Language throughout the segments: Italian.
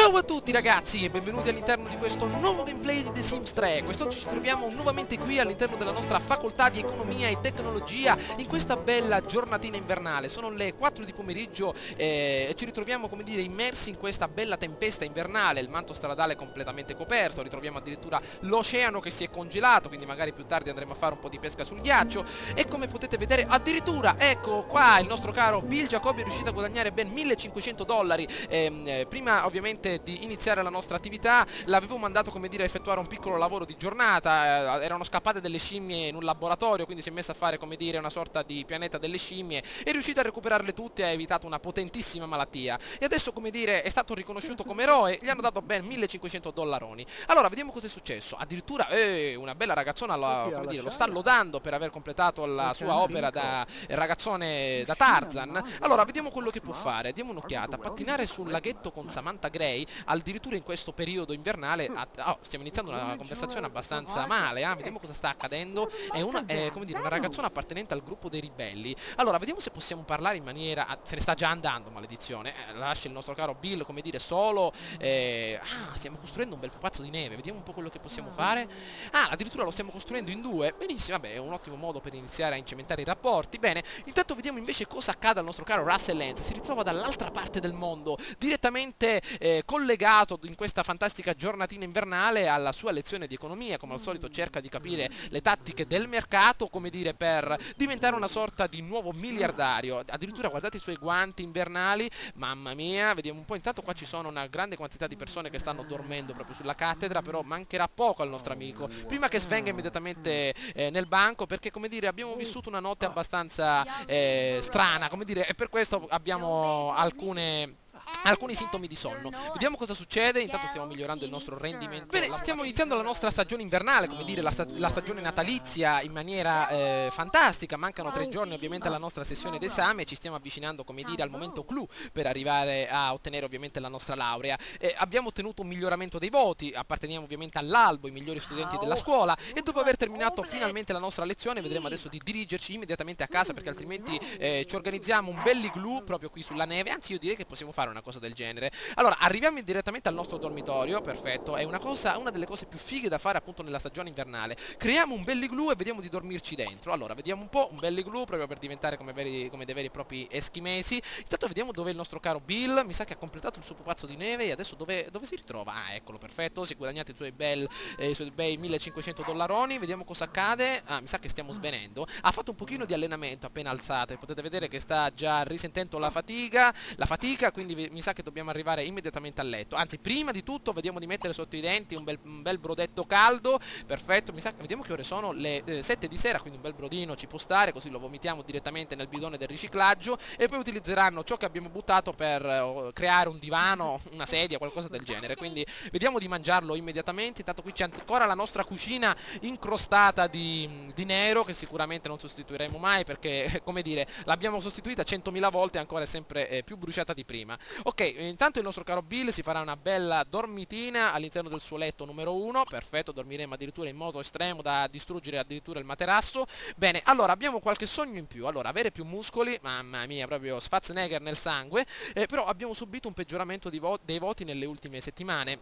Ciao a tutti ragazzi e benvenuti all'interno di questo nuovo gameplay di The Sims 3. Quest'oggi ci troviamo nuovamente qui all'interno della nostra facoltà di economia e tecnologia in questa bella giornatina invernale. Sono le 4 di pomeriggio e ci ritroviamo, come dire, immersi in questa bella tempesta invernale. Il manto stradale è completamente coperto, ritroviamo addirittura l'oceano che si è congelato, quindi magari più tardi andremo a fare un po' di pesca sul ghiaccio. E come potete vedere addirittura, ecco qua, il nostro caro Bill Jacobi è riuscito a guadagnare ben $1500. Prima ovviamente di iniziare la nostra attività l'avevo mandato, come dire, a effettuare un piccolo lavoro di giornata. Erano scappate delle scimmie in un laboratorio, quindi si è messo a fare, come dire, una sorta di pianeta delle scimmie. È riuscito a recuperarle tutte e ha evitato una potentissima malattia e adesso, come dire, è stato riconosciuto come eroe. Gli hanno dato ben $1500. Allora vediamo cosa è successo. Addirittura una bella ragazzona come dire, lo sta lodando per aver completato la sua opera da ragazzone da Tarzan. Allora vediamo quello che può fare. Diamo un'occhiata. Pattinare sul laghetto con Samantha Gray, addirittura in questo periodo invernale. Stiamo iniziando una conversazione abbastanza male, vediamo cosa sta accadendo. È come dire, una ragazzona appartenente al gruppo dei ribelli. Allora vediamo se possiamo parlare in maniera se ne sta già andando, maledizione. Lascia il nostro caro Bill, come dire, solo. Stiamo costruendo un bel pupazzo di neve. Vediamo un po' quello che possiamo fare. Addirittura lo stiamo costruendo in due. Benissimo, vabbè, è un ottimo modo per iniziare a incementare i rapporti. Bene, intanto vediamo invece cosa accade al nostro caro Russell Lance. Si ritrova dall'altra parte del mondo, direttamente collegato in questa fantastica giornatina invernale alla sua lezione di economia. Come al solito cerca di capire le tattiche del mercato, come dire, per diventare una sorta di nuovo miliardario. Addirittura guardate i suoi guanti invernali, mamma mia. Vediamo un po', intanto qua ci sono una grande quantità di persone che stanno dormendo proprio sulla cattedra, però mancherà poco al nostro amico prima che svenga immediatamente nel banco, perché, come dire, abbiamo vissuto una notte abbastanza strana, come dire, e per questo abbiamo alcuni sintomi di sonno. Vediamo cosa succede. Intanto stiamo migliorando il nostro rendimento. Bene, stiamo iniziando la nostra stagione invernale, come dire, la stagione natalizia in maniera fantastica. Mancano 3 giorni ovviamente alla nostra sessione d'esame. Ci stiamo avvicinando, come dire, al momento clou per arrivare a ottenere ovviamente la nostra laurea. Abbiamo ottenuto un miglioramento dei voti, apparteniamo ovviamente all'albo, i migliori studenti della scuola, e dopo aver terminato finalmente la nostra lezione vedremo adesso di dirigerci immediatamente a casa, perché altrimenti ci organizziamo un bell'igloo proprio qui sulla neve. Anzi, io direi che possiamo fare una cosa del genere. Allora arriviamo direttamente al nostro dormitorio. Perfetto, è una delle cose più fighe da fare appunto nella stagione invernale. Creiamo un bell'igloo e vediamo di dormirci dentro. Allora vediamo un po', un bell'igloo proprio per diventare come dei veri e propri eschimesi. Intanto vediamo dove è il nostro caro Bill. Mi sa che ha completato il suo pupazzo di neve e adesso dove si ritrova? Eccolo, perfetto, si è guadagnato i suoi bei $1500. Vediamo cosa accade. Mi sa che stiamo svenendo. Ha fatto un pochino di allenamento appena alzato e potete vedere che sta già risentendo la fatica, quindi mi sa che dobbiamo arrivare immediatamente a letto. Anzi, prima di tutto vediamo di mettere sotto i denti un bel brodetto caldo. Perfetto, mi sa che vediamo che ore sono le 7 di sera, quindi un bel brodino ci può stare, così lo vomitiamo direttamente nel bidone del riciclaggio e poi utilizzeranno ciò che abbiamo buttato per creare un divano, una sedia, qualcosa del genere. Quindi vediamo di mangiarlo immediatamente. Intanto qui c'è ancora la nostra cucina incrostata di nero, che sicuramente non sostituiremo mai, perché, come dire, l'abbiamo sostituita 100.000 volte e ancora è sempre più bruciata di prima. Ok, intanto il nostro caro Bill si farà una bella dormitina all'interno del suo letto numero 1. Perfetto, dormiremo addirittura in modo estremo da distruggere addirittura il materasso. Bene, allora abbiamo qualche sogno in più. Allora, avere più muscoli, mamma mia, proprio Schwarzenegger nel sangue. Però abbiamo subito un peggioramento dei voti nelle ultime settimane.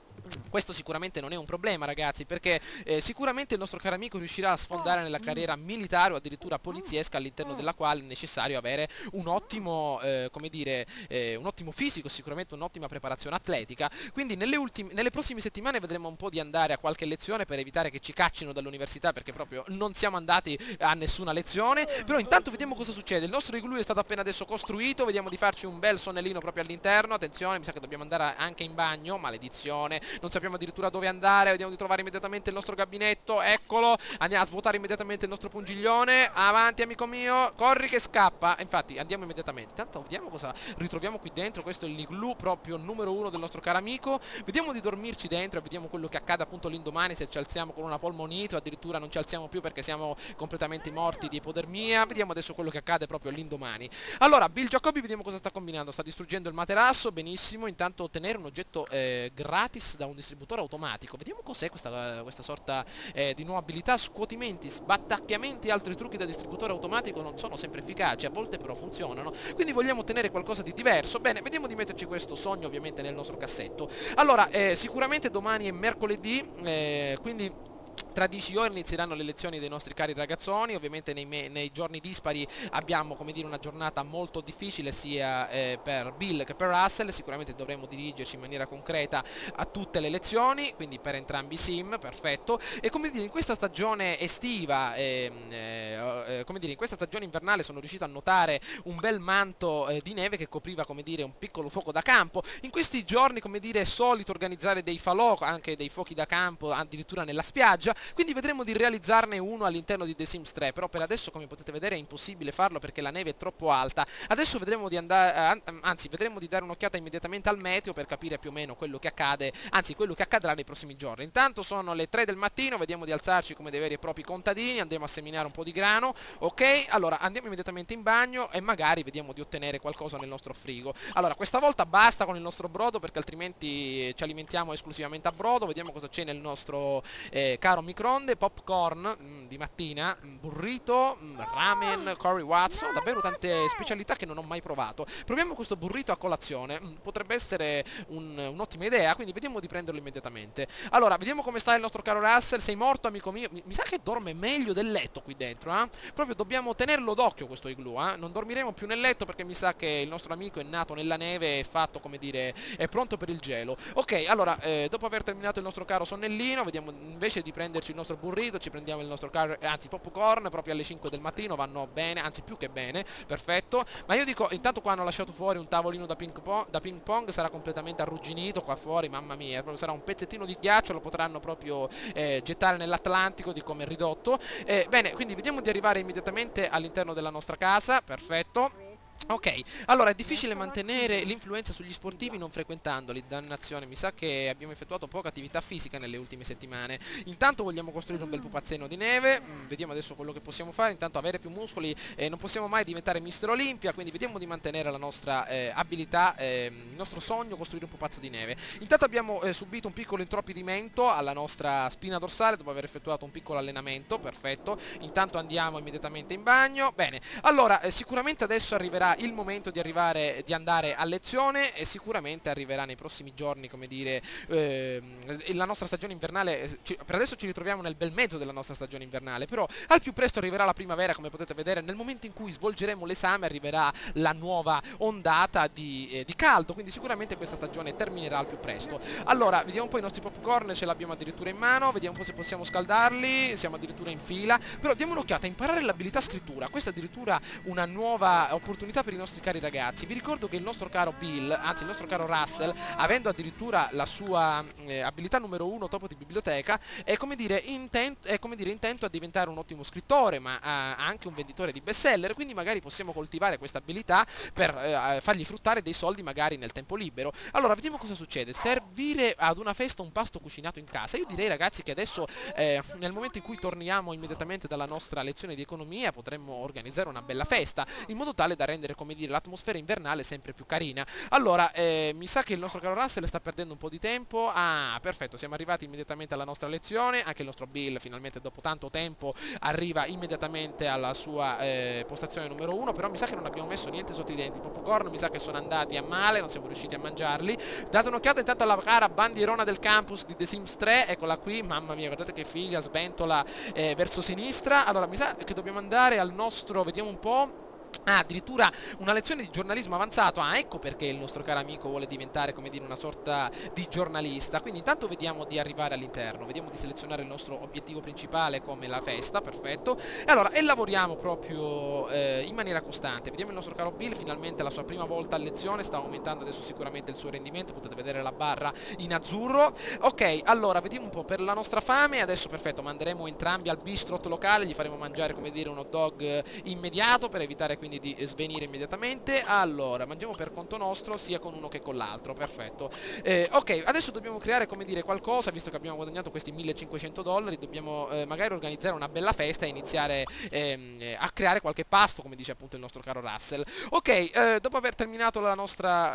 Questo sicuramente non è un problema, ragazzi, perché sicuramente il nostro caro amico riuscirà a sfondare nella carriera militare o addirittura poliziesca, all'interno della quale è necessario avere un ottimo, come dire, un ottimo fisico, sicuramente un'ottima preparazione atletica. Quindi nelle prossime settimane vedremo un po' di andare a qualche lezione per evitare che ci caccino dall'università, perché proprio non siamo andati a nessuna lezione. Però intanto vediamo cosa succede. Il nostro igloo è stato appena adesso costruito. Vediamo di farci un bel sonnellino proprio all'interno. Attenzione, mi sa che dobbiamo andare anche in bagno. Maledizione, non sappiamo addirittura dove andare. Vediamo di trovare immediatamente il nostro gabinetto. Eccolo, andiamo a svuotare immediatamente il nostro pungiglione. Avanti, amico mio, corri che scappa. Infatti andiamo immediatamente. Intanto vediamo cosa ritroviamo qui dentro. Questo è l'igloo proprio numero 1 del nostro caro amico. Vediamo di dormirci dentro e vediamo quello che accade appunto l'indomani, se ci alziamo con una polmonite o addirittura non ci alziamo più perché siamo completamente morti di ipotermia. Vediamo adesso quello che accade proprio l'indomani. Allora, Bill Jacobi, vediamo cosa sta combinando. Sta distruggendo il materasso, benissimo. Intanto ottenere un oggetto gratis da un distributore automatico. Vediamo cos'è questa sorta di nuova abilità. Scuotimenti, sbattacchiamenti e altri trucchi da distributore automatico non sono sempre efficaci, a volte però funzionano. Quindi vogliamo ottenere qualcosa di diverso. Bene, vediamo di metterci metterci questo sogno ovviamente nel nostro cassetto. Allora, sicuramente domani è mercoledì, quindi tra 10 ore inizieranno le lezioni dei nostri cari ragazzoni. Ovviamente nei giorni dispari abbiamo, come dire, una giornata molto difficile sia per Bill che per Russell. Sicuramente dovremo dirigerci in maniera concreta a tutte le lezioni, quindi per entrambi i sim, perfetto. E come dire, in questa stagione estiva, come dire, in questa stagione invernale sono riuscito a notare un bel manto di neve che copriva, come dire, un piccolo fuoco da campo. In questi giorni, come dire, è solito organizzare dei falò, anche dei fuochi da campo, addirittura nella spiaggia, quindi vedremo di realizzarne uno all'interno di The Sims 3, però per adesso, come potete vedere, è impossibile farlo perché la neve è troppo alta. Adesso vedremo di andare, anzi vedremo di dare un'occhiata immediatamente al meteo per capire più o meno quello che accade, anzi quello che accadrà nei prossimi giorni. Intanto sono le 3 del mattino, vediamo di alzarci come dei veri e propri contadini, andiamo a seminare un po' di grano, ok? Allora andiamo immediatamente in bagno e magari vediamo di ottenere qualcosa nel nostro frigo. Allora questa volta basta con il nostro brodo perché altrimenti ci alimentiamo esclusivamente a brodo. Vediamo cosa c'è nel nostro caro microonde. Popcorn di mattina, burrito, ramen, curry Watson, davvero tante specialità che non ho mai provato. Proviamo questo burrito a colazione, potrebbe essere un'ottima idea, quindi vediamo di prenderlo immediatamente. Allora, vediamo come sta il nostro caro Russell. Sei morto, amico mio? Mi sa che dorme meglio del letto qui dentro, eh? Proprio dobbiamo tenerlo d'occhio questo igloo, eh? Non dormiremo più nel letto perché mi sa che il nostro amico è nato nella neve e è fatto, come dire, è pronto per il gelo. Ok, allora, dopo aver terminato il nostro caro sonnellino, vediamo invece di prenderci il nostro burrito, ci prendiamo il nostro caro, anzi popcorn, proprio alle 5 del mattino, vanno bene, anzi più che bene, perfetto. Ma io dico, intanto qua hanno lasciato fuori un tavolino da ping pong, sarà completamente arrugginito qua fuori, mamma mia, proprio sarà un pezzettino di ghiaccio, lo potranno proprio gettare nell'Atlantico di come è ridotto. Bene, quindi vediamo di arrivare immediatamente all'interno della nostra casa, perfetto. Ok, allora è difficile mantenere l'influenza sugli sportivi non frequentandoli, dannazione, mi sa che abbiamo effettuato poca attività fisica nelle ultime settimane. Intanto vogliamo costruire un bel pupazzeno di neve, vediamo adesso quello che possiamo fare. Intanto avere più muscoli, non possiamo mai diventare Mister Olympia, quindi vediamo di mantenere la nostra abilità, il nostro sogno, costruire un pupazzo di neve. Intanto abbiamo subito un piccolo intorpidimento alla nostra spina dorsale dopo aver effettuato un piccolo allenamento, perfetto. Intanto andiamo immediatamente in bagno. Bene, allora sicuramente adesso arriverà il momento di andare a lezione e sicuramente arriverà nei prossimi giorni, come dire, la nostra stagione invernale. Per adesso ci ritroviamo nel bel mezzo della nostra stagione invernale, però al più presto arriverà la primavera, come potete vedere. Nel momento in cui svolgeremo l'esame arriverà la nuova ondata di caldo, quindi sicuramente questa stagione terminerà al più presto. Allora, vediamo un po' i nostri popcorn, ce l'abbiamo addirittura in mano, vediamo un po' se possiamo scaldarli, siamo addirittura in fila, però diamo un'occhiata a imparare l'abilità scrittura. Questa è addirittura una nuova opportunità per i nostri cari ragazzi. Vi ricordo che il nostro caro Bill, anzi il nostro caro Russell, avendo addirittura la sua abilità numero 1 topo di biblioteca, è come dire intento a diventare un ottimo scrittore, ma anche un venditore di bestseller, quindi magari possiamo coltivare questa abilità per fargli fruttare dei soldi magari nel tempo libero. Allora, vediamo cosa succede. Servire ad una festa un pasto cucinato in casa. Io direi, ragazzi, che adesso nel momento in cui torniamo immediatamente dalla nostra lezione di economia potremmo organizzare una bella festa, in modo tale da rendere, come dire, l'atmosfera invernale sempre più carina. Allora, mi sa che il nostro caro Russell sta perdendo un po' di tempo. Ah, perfetto, siamo arrivati immediatamente alla nostra lezione. Anche il nostro Bill finalmente dopo tanto tempo arriva immediatamente alla sua postazione numero 1, però mi sa che non abbiamo messo niente sotto i denti. I popcorn mi sa che sono andati a male, non siamo riusciti a mangiarli. Date un'occhiata intanto alla cara bandierona del campus di The Sims 3, eccola qui, mamma mia, guardate che figa, sventola verso sinistra. Allora, mi sa che dobbiamo andare al nostro, vediamo un po'. Ah, addirittura una lezione di giornalismo avanzato. Ah, ecco perché il nostro caro amico vuole diventare, come dire, una sorta di giornalista. Quindi intanto vediamo di arrivare all'interno, vediamo di selezionare il nostro obiettivo principale come la festa, perfetto. E allora, e lavoriamo proprio in maniera costante. Vediamo il nostro caro Bill, finalmente la sua prima volta a lezione, sta aumentando adesso sicuramente il suo rendimento, potete vedere la barra in azzurro. Ok, allora, vediamo un po' per la nostra fame. Adesso, perfetto, manderemo entrambi al bistrot locale, gli faremo mangiare, come dire, un hot dog immediato per evitare quindi di svenire immediatamente. Allora, mangiamo per conto nostro sia con uno che con l'altro, perfetto. Ok, adesso dobbiamo creare, come dire, qualcosa, visto che abbiamo guadagnato questi $1500, dobbiamo magari organizzare una bella festa e iniziare a creare qualche pasto, come dice appunto il nostro caro Russell. Ok, dopo aver terminato la nostra,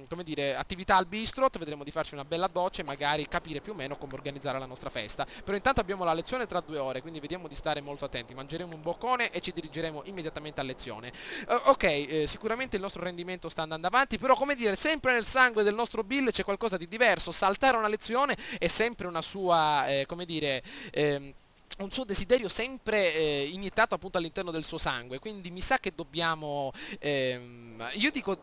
come dire, attività al bistrot, vedremo di farci una bella doccia e magari capire più o meno come organizzare la nostra festa. Però intanto abbiamo la lezione tra 2 ore, quindi vediamo di stare molto attenti. Mangeremo un boccone e ci dirigeremo immediatamente a lezione. Ok, sicuramente il nostro rendimento sta andando avanti, però come dire, sempre nel sangue del nostro Bill c'è qualcosa di diverso. Saltare una lezione è sempre una sua, come dire, un suo desiderio sempre iniettato appunto all'interno del suo sangue, quindi mi sa che dobbiamo, io dico,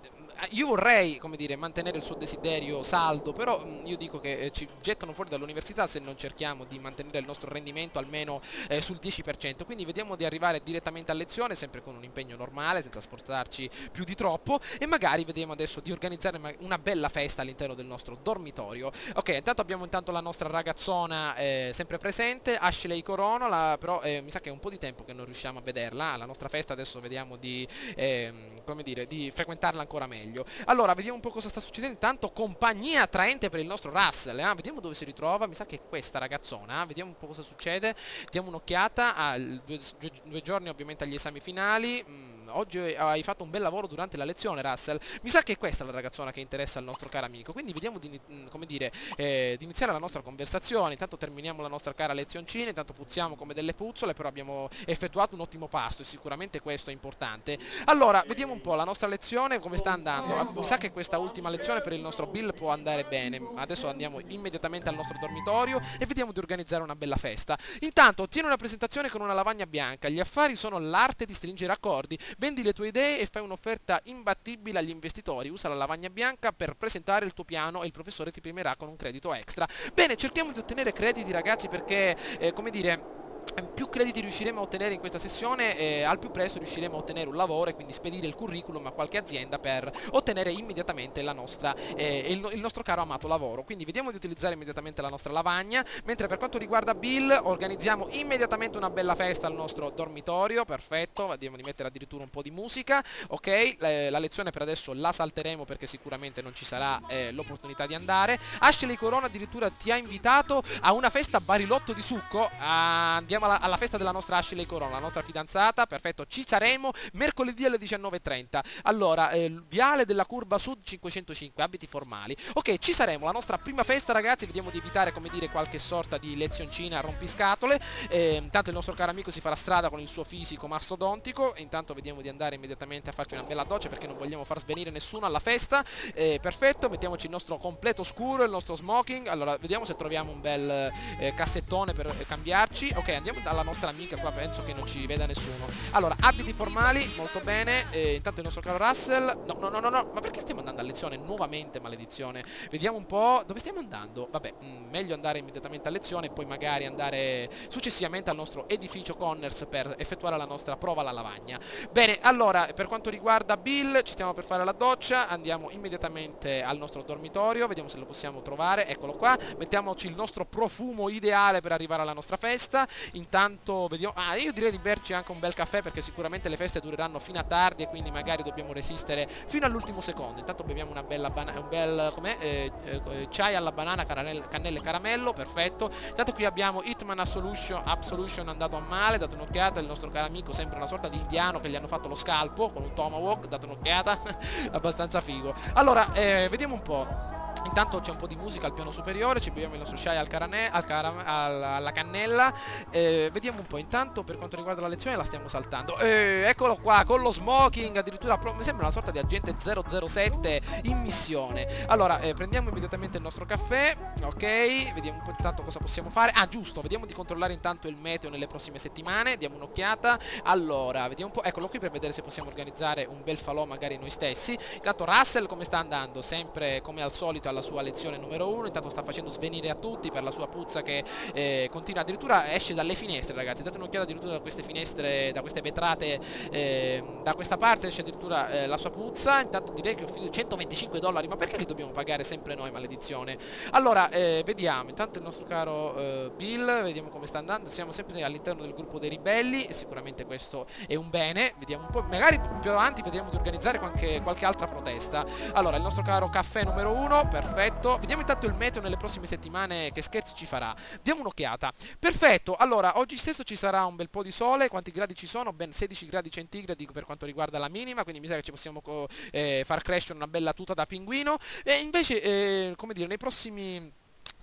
io vorrei, come dire, mantenere il suo desiderio saldo, però io dico che ci gettano fuori dall'università se non cerchiamo di mantenere il nostro rendimento almeno sul 10%, quindi vediamo di arrivare direttamente a lezione, sempre con un impegno normale, senza sforzarci più di troppo, e magari vediamo adesso di organizzare una bella festa all'interno del nostro dormitorio. Ok, intanto abbiamo intanto la nostra ragazzona sempre presente, Ashley Corona, però mi sa che è un po' di tempo che non riusciamo a vederla, la nostra festa adesso vediamo di, come dire, di frequentarla ancora meglio. Allora, vediamo un po' cosa sta succedendo. Intanto compagnia attraente per il nostro Russell, vediamo dove si ritrova, mi sa che è questa ragazzona, vediamo un po' cosa succede, diamo un'occhiata, due giorni ovviamente agli esami finali. Oggi hai fatto un bel lavoro durante la lezione, Russell. Mi sa che è questa la ragazzona che interessa al nostro caro amico, quindi vediamo di, come dire, di iniziare la nostra conversazione. Intanto terminiamo la nostra cara lezioncina, intanto puzziamo come delle puzzole, però abbiamo effettuato un ottimo pasto e sicuramente questo è importante. Allora, vediamo un po' la nostra lezione come sta andando. Mi sa che questa ultima lezione per il nostro Bill può andare bene. Adesso andiamo immediatamente al nostro dormitorio e vediamo di organizzare una bella festa. Intanto ottieni una presentazione con una lavagna bianca. Gli affari sono l'arte di stringere accordi. Vendi le tue idee e fai un'offerta imbattibile agli investitori. Usa la lavagna bianca per presentare il tuo piano e il professore ti premierà con un credito extra. Bene, cerchiamo di ottenere crediti, ragazzi, perché, come dire, più crediti riusciremo a ottenere in questa sessione, al più presto riusciremo a ottenere un lavoro e quindi spedire il curriculum a qualche azienda per ottenere immediatamente la nostra, il nostro caro amato lavoro. Quindi vediamo di utilizzare immediatamente la nostra lavagna, mentre per quanto riguarda Bill organizziamo immediatamente una bella festa al nostro dormitorio. Perfetto, vediamo di mettere addirittura un po' di musica. Ok, la lezione per adesso la salteremo perché sicuramente non ci sarà l'opportunità di andare. Ashley Corona addirittura ti ha invitato a una festa barilotto di succo. Andiamo alla festa della nostra Ashley Corona, la nostra fidanzata. Perfetto, ci saremo mercoledì alle 19:30. Allora, viale della curva sud 505, abiti formali. Ok, ci saremo, la nostra prima festa, ragazzi. Vediamo di evitare, come dire, qualche sorta di lezioncina a rompiscatole. Intanto il nostro caro amico si farà strada con il suo fisico mastodontico. Intanto vediamo di andare immediatamente a farci una bella doccia perché non vogliamo far svenire nessuno alla festa. Perfetto, mettiamoci il nostro completo scuro, il nostro smoking. Allora, vediamo se troviamo un bel cassettone per cambiarci. Ok, andiamo dalla nostra amica, qua penso che non ci veda nessuno. Allora, abiti formali, molto bene. Intanto il nostro caro Russell. No, ma perché stiamo andando a lezione nuovamente, maledizione? Vediamo un po' dove stiamo andando. Vabbè, meglio andare immediatamente a lezione e poi magari andare successivamente al nostro edificio Connors per effettuare la nostra prova alla lavagna. Bene, allora, per quanto riguarda Bill, ci stiamo per fare la doccia, andiamo immediatamente al nostro dormitorio, vediamo se lo possiamo trovare. Eccolo qua, mettiamoci il nostro profumo ideale per arrivare alla nostra festa. Intanto vediamo, io direi di berci anche un bel caffè perché sicuramente le feste dureranno fino a tardi e quindi magari dobbiamo resistere fino all'ultimo secondo. Intanto beviamo una bella un bel chai alla banana, cannella e caramello, perfetto. Intanto qui abbiamo Hitman Absolution andato a male, date un'occhiata. Il nostro caro amico sembra una sorta di indiano che gli hanno fatto lo scalpo con un tomahawk, date un'occhiata. Abbastanza figo. Allora, vediamo un po'. Intanto c'è un po' di musica al piano superiore, ci beviamo il nostro chai alla cannella. Vediamo un po'. Intanto per quanto riguarda la lezione la stiamo saltando. Eccolo qua con lo smoking, addirittura mi sembra una sorta di agente 007 in missione. Allora, prendiamo immediatamente il nostro caffè. Ok, vediamo un po' intanto cosa possiamo fare. Giusto, vediamo di controllare intanto il meteo nelle prossime settimane. Diamo un'occhiata. Allora, vediamo un po'. Eccolo qui per vedere se possiamo organizzare un bel falò magari noi stessi. Intanto Russell come sta andando? Sempre come al solito alla sua lezione numero 1, intanto sta facendo svenire a tutti per la sua puzza che continua, addirittura esce dalle finestre, ragazzi, date un'occhiata addirittura da queste finestre, da queste vetrate, da questa parte esce addirittura la sua puzza. Intanto direi che ho finito $125, ma perché li dobbiamo pagare sempre noi, maledizione? Allora, vediamo, intanto il nostro caro Bill, vediamo come sta andando, siamo sempre all'interno del gruppo dei ribelli e sicuramente questo è un bene, vediamo un po', magari più avanti vedremo di organizzare qualche altra protesta. Allora, il nostro caro caffè numero 1, perfetto. Vediamo intanto il meteo nelle prossime settimane, che scherzi ci farà. Diamo un'occhiata. Perfetto, allora, oggi stesso ci sarà un bel po' di sole. Quanti gradi ci sono? Ben 16 gradi centigradi per quanto riguarda la minima, quindi mi sa che ci possiamo far crescere una bella tuta da pinguino. E invece, come dire, nei prossimi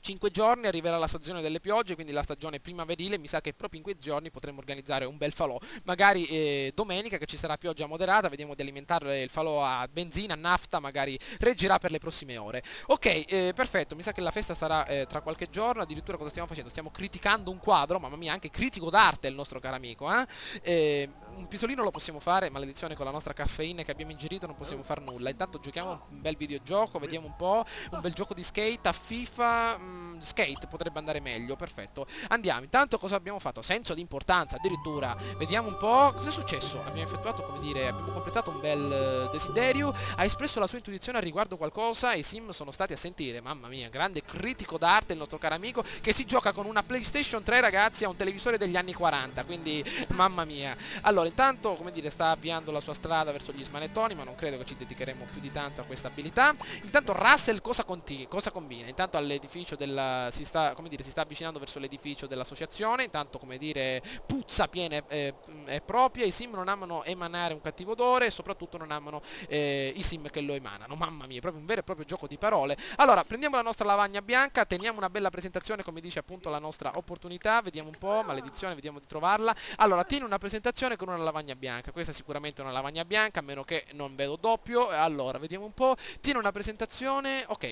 5 giorni arriverà la stagione delle piogge, quindi la stagione primaverile. Mi sa che proprio in quei giorni potremo organizzare un bel falò, magari domenica, che ci sarà pioggia moderata, vediamo di alimentare il falò a benzina, a nafta, magari reggerà per le prossime ore. Ok, perfetto, mi sa che la festa sarà tra qualche giorno. Addirittura cosa stiamo facendo? Stiamo criticando un quadro, mamma mia, anche critico d'arte il nostro caro amico, un pisolino lo possiamo fare, maledizione, con la nostra caffeina che abbiamo ingerito non possiamo far nulla. Intanto giochiamo un bel videogioco, vediamo un po', un bel gioco di skate a FIFA, skate potrebbe andare meglio, perfetto. Andiamo, intanto cosa abbiamo fatto? Senso di importanza, addirittura. Vediamo un po' cosa è successo. Abbiamo effettuato, come dire, abbiamo completato un bel desiderio, ha espresso la sua intuizione a riguardo qualcosa e i sim sono stati a sentire. Mamma mia, grande critico d'arte il nostro caro amico, che si gioca con una PlayStation 3, ragazzi, a un televisore degli anni 40, quindi mamma mia. Allora, intanto, come dire, sta avviando la sua strada verso gli smanettoni, ma non credo che ci dedicheremo più di tanto a questa abilità. Intanto Russell cosa combina? Intanto all'edificio della si sta, come dire, si sta avvicinando verso l'edificio dell'associazione. Intanto, come dire, puzza piena e propria. I sim non amano emanare un cattivo odore e soprattutto non amano i sim che lo emanano. Mamma mia, proprio un vero e proprio gioco di parole. Allora, prendiamo la nostra lavagna bianca, teniamo una bella presentazione, come dice appunto la nostra opportunità. Vediamo un po', maledizione, vediamo di trovarla. Allora, tieni una presentazione con una lavagna bianca. Questa sicuramente è una lavagna bianca, a meno che non vedo doppio. Allora, vediamo un po'. Tiene una presentazione, ok,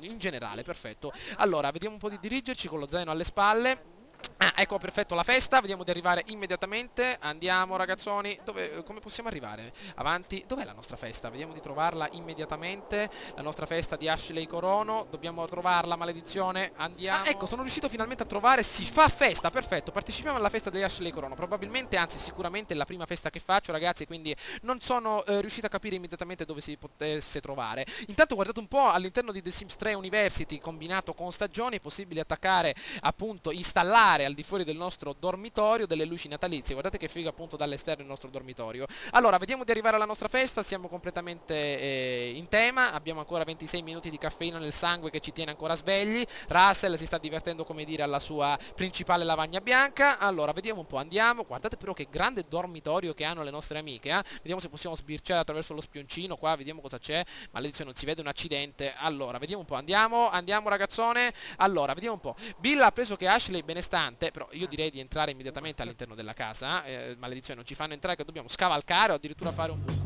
in generale, perfetto. Allora, vediamo un po' di dirigerci con lo zaino alle spalle. Ah, ecco, perfetto, la festa, vediamo di arrivare immediatamente. Andiamo, ragazzoni. Come possiamo arrivare? Avanti. Dov'è la nostra festa? Vediamo di trovarla immediatamente. La nostra festa di Ashley Corono. Dobbiamo trovarla, maledizione. Andiamo. Ah, ecco, sono riuscito finalmente a trovare. Si fa festa, perfetto. Partecipiamo alla festa di Ashley Corono. Probabilmente, anzi sicuramente è la prima festa che faccio, ragazzi, quindi non sono riuscito a capire immediatamente dove si potesse trovare. Intanto guardate un po', all'interno di The Sims 3 University, combinato con stagioni, è possibile attaccare, appunto, installare al di fuori del nostro dormitorio delle luci natalizie. Guardate che figo, appunto, dall'esterno il nostro dormitorio. Allora, vediamo di arrivare alla nostra festa. Siamo completamente in tema. Abbiamo ancora 26 minuti di caffeina nel sangue che ci tiene ancora svegli. Russell si sta divertendo, come dire, alla sua principale lavagna bianca. Allora, vediamo un po', andiamo. Guardate però che grande dormitorio che hanno le nostre amiche, Vediamo se possiamo sbirciare attraverso lo spioncino qua, vediamo cosa c'è. Maledizione, non si vede un accidente. Allora, vediamo un po', andiamo ragazzone. Allora, vediamo un po'. Bill ha preso che Ashley è benestante, però io direi di entrare immediatamente all'interno della casa. Maledizione, non ci fanno entrare, che dobbiamo scavalcare o addirittura fare un buco.